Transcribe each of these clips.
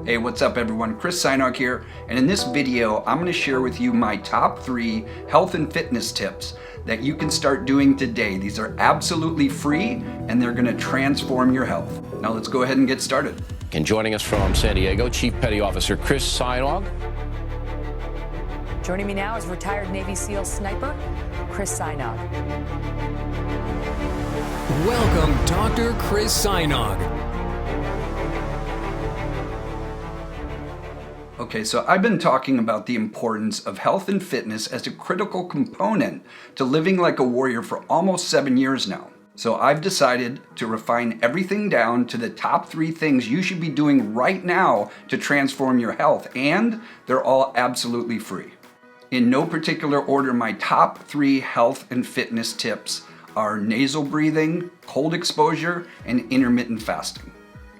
Hey, what's up everyone? Chris Sajnog here, and in this video I'm going to share with you my top 3 health and fitness tips that you can start doing today. These are absolutely free and they're going to transform your health. Now let's go ahead and get started. And joining us from San Diego, Chief Petty Officer Chris Sajnog. Joining me now is retired Navy SEAL sniper Chris Sajnog. Welcome, Dr. Chris Sajnog. Okay, so I've been talking about the importance of health and fitness as a critical component to living like a warrior for almost 7 years now. So I've decided to refine everything down to the top 3 things you should be doing right now to transform your health, and they're all absolutely free. In no particular order, my top 3 health and fitness tips are nasal breathing, cold exposure, and intermittent fasting.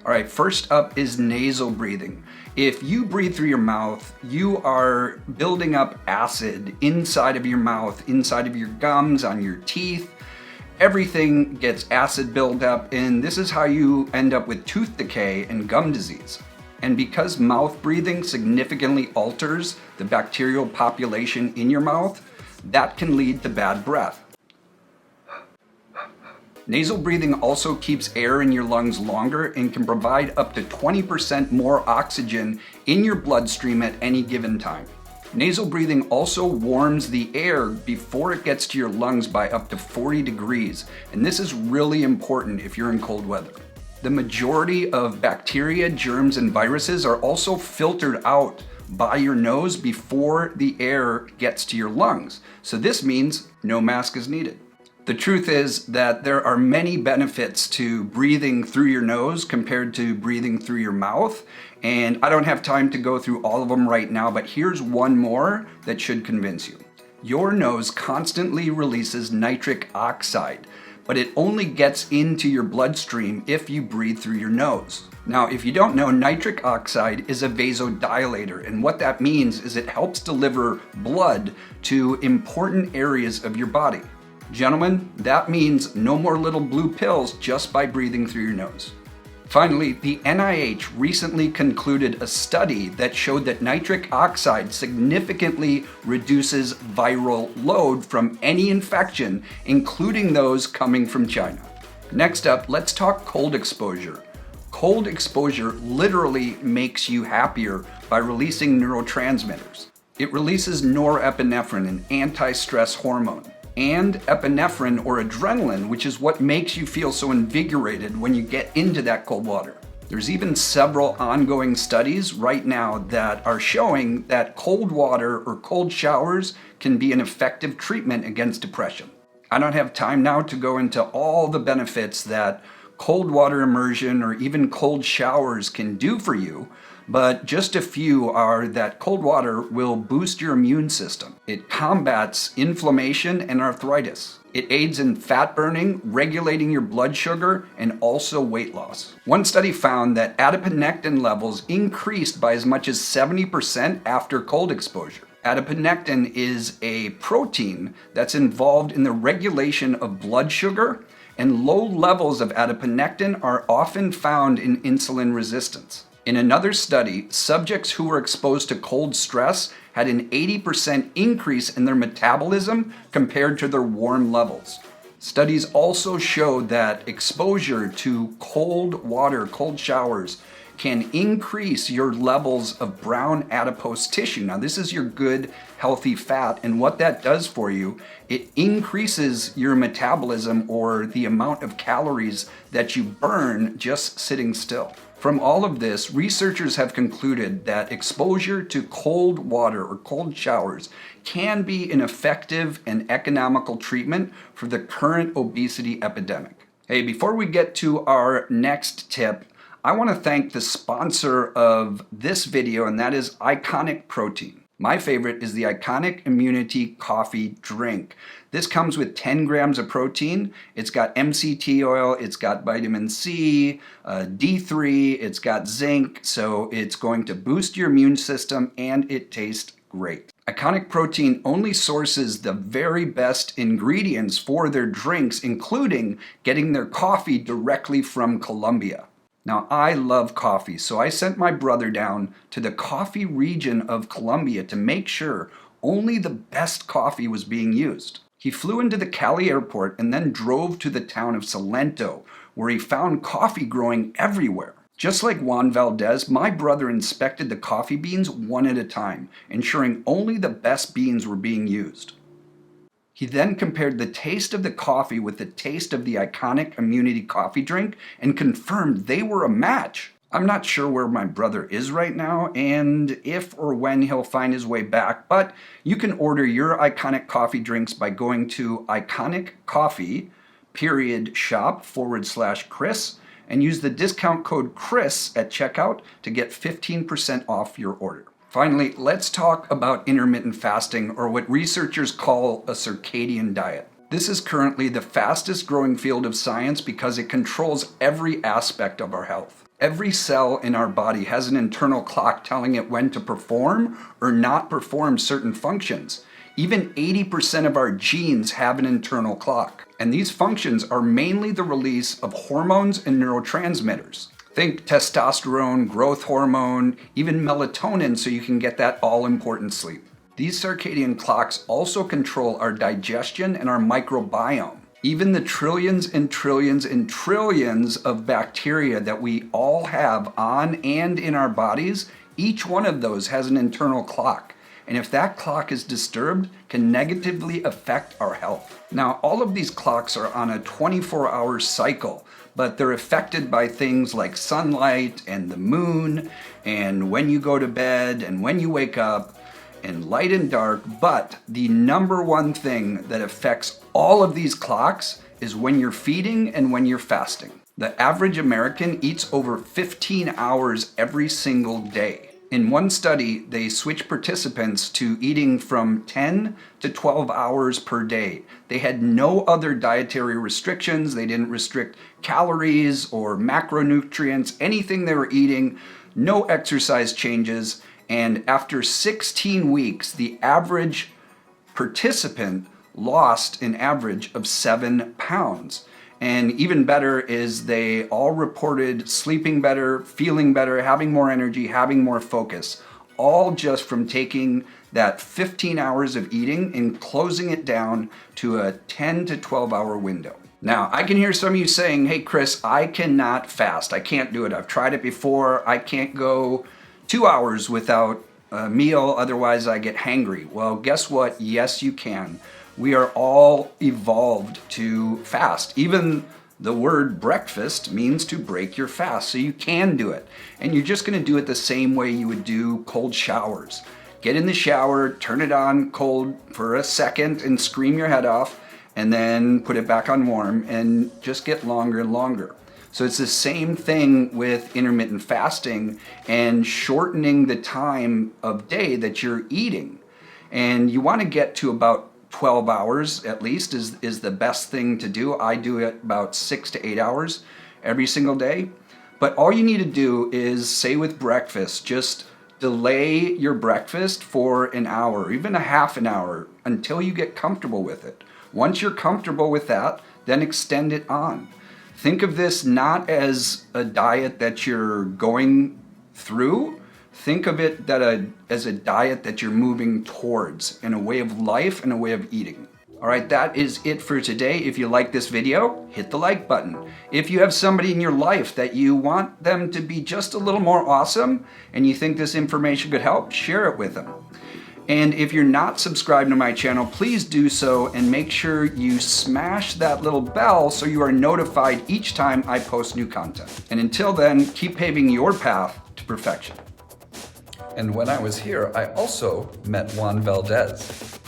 All right, first up is nasal breathing. If you breathe through your mouth, you are building up acid inside of your mouth, inside of your gums, on your teeth. Everything gets acid built up, and this is how you end up with tooth decay and gum disease. And because mouth breathing significantly alters the bacterial population in your mouth, that can lead to bad breath. Nasal breathing also keeps air in your lungs longer and can provide up to 20% more oxygen in your bloodstream at any given time. Nasal breathing also warms the air before it gets to your lungs by up to 40 degrees, and this is really important if you're in cold weather. The majority of bacteria, germs, and viruses are also filtered out by your nose before the air gets to your lungs, so this means no mask is needed. The truth is that there are many benefits to breathing through your nose compared to breathing through your mouth, and I don't have time to go through all of them right now, but here's one more that should convince you. Your nose constantly releases nitric oxide, but it only gets into your bloodstream if you breathe through your nose. Now, if you don't know, nitric oxide is a vasodilator, and what that means is it helps deliver blood to important areas of your body. Gentlemen, that means no more little blue pills just by breathing through your nose. Finally, the NIH recently concluded a study that showed that nitric oxide significantly reduces viral load from any infection, including those coming from China. Next up, let's talk cold exposure. Cold exposure literally makes you happier by releasing neurotransmitters. It releases norepinephrine, an anti-stress hormone, and epinephrine or adrenaline, which is what makes you feel so invigorated when you get into that cold water. There's even several ongoing studies right now that are showing that cold water or cold showers can be an effective treatment against depression. I don't have time now to go into all the benefits that cold water immersion or even cold showers can do for you, but just a few are that cold water will boost your immune system. It combats inflammation and arthritis. It aids in fat burning, regulating your blood sugar, and also weight loss. One study found that adiponectin levels increased by as much as 70% after cold exposure. Adiponectin is a protein that's involved in the regulation of blood sugar, and low levels of adiponectin are often found in insulin resistance. In another study, subjects who were exposed to cold stress had an 80% increase in their metabolism compared to their warm levels. Studies also showed that exposure to cold water, cold showers, can increase your levels of brown adipose tissue. Now, this is your good, healthy fat, and what that does for you, it increases your metabolism or the amount of calories that you burn just sitting still. From all of this, researchers have concluded that exposure to cold water or cold showers can be an effective and economical treatment for the current obesity epidemic. Hey, before we get to our next tip, I want to thank the sponsor of this video, and that is Iconic Protein. My favorite is the Iconic Immunity Coffee Drink. This comes with 10 grams of protein. It's got MCT oil, it's got vitamin C, D3, it's got zinc, so it's going to boost your immune system and it tastes great. Iconic Protein only sources the very best ingredients for their drinks, including getting their coffee directly from Colombia. Now, I love coffee, so I sent my brother down to the coffee region of Colombia to make sure only the best coffee was being used. He flew into the Cali airport and then drove to the town of Salento, where he found coffee growing everywhere. Just like Juan Valdez, my brother inspected the coffee beans one at a time, ensuring only the best beans were being used. He then compared the taste of the coffee with the taste of the iconic immunity coffee drink and confirmed they were a match. I'm not sure where my brother is right now and if or when he'll find his way back, but you can order your iconic coffee drinks by going to iconiccoffee.shop/Chris and use the discount code Chris at checkout to get 15% off your order. Finally, let's talk about intermittent fasting, or what researchers call a circadian diet. This is currently the fastest growing field of science because it controls every aspect of our health. Every cell in our body has an internal clock telling it when to perform or not perform certain functions. Even 80% of our genes have an internal clock. And these functions are mainly the release of hormones and neurotransmitters. Think testosterone, growth hormone, even melatonin, so you can get that all-important sleep. These circadian clocks also control our digestion and our microbiome. Even the trillions and trillions and trillions of bacteria that we all have on and in our bodies, each one of those has an internal clock. And if that clock is disturbed, can negatively affect our health. Now, all of these clocks are on a 24-hour cycle, but they're affected by things like sunlight and the moon, and when you go to bed and when you wake up, and light and dark. But the number one thing that affects all of these clocks is when you're feeding and when you're fasting. The average American eats over 15 hours every single day. In one study, they switched participants to eating from 10 to 12 hours per day. They had no other dietary restrictions. They didn't restrict calories or macronutrients, anything they were eating, no exercise changes. And after 16 weeks, the average participant lost an average of 7 pounds. And even better is they all reported sleeping better, feeling better, having more energy, having more focus, all just from taking that 15 hours of eating and closing it down to a 10 to 12 hour window. Now, I can hear some of you saying, hey, Chris, I cannot fast. I can't do it. I've tried it before. I can't go 2 hours without a meal, otherwise I get hangry. Well, guess what? Yes, you can. We are all evolved to fast. Even the word breakfast means to break your fast, so you can do it. And you're just gonna do it the same way you would do cold showers. Get in the shower, turn it on cold for a second and scream your head off, and then put it back on warm and just get longer and longer. So it's the same thing with intermittent fasting and shortening the time of day that you're eating. And you wanna get to about 12 hours at least is the best thing to do. I do it about 6 to 8 hours every single day. But all you need to do is, say with breakfast, just delay your breakfast for an hour, even a half an hour, until you get comfortable with it. Once you're comfortable with that, then extend it on. Think of this not as a diet that you're going through. Think of it as a diet that you're moving towards, in a way of life and a way of eating. All right, that is it for today. If you like this video, hit the like button. If you have somebody in your life that you want them to be just a little more awesome and you think this information could help, share it with them. And if you're not subscribed to my channel, please do so and make sure you smash that little bell so you are notified each time I post new content. And until then, keep paving your path to perfection. And when I was here, I also met Juan Valdez.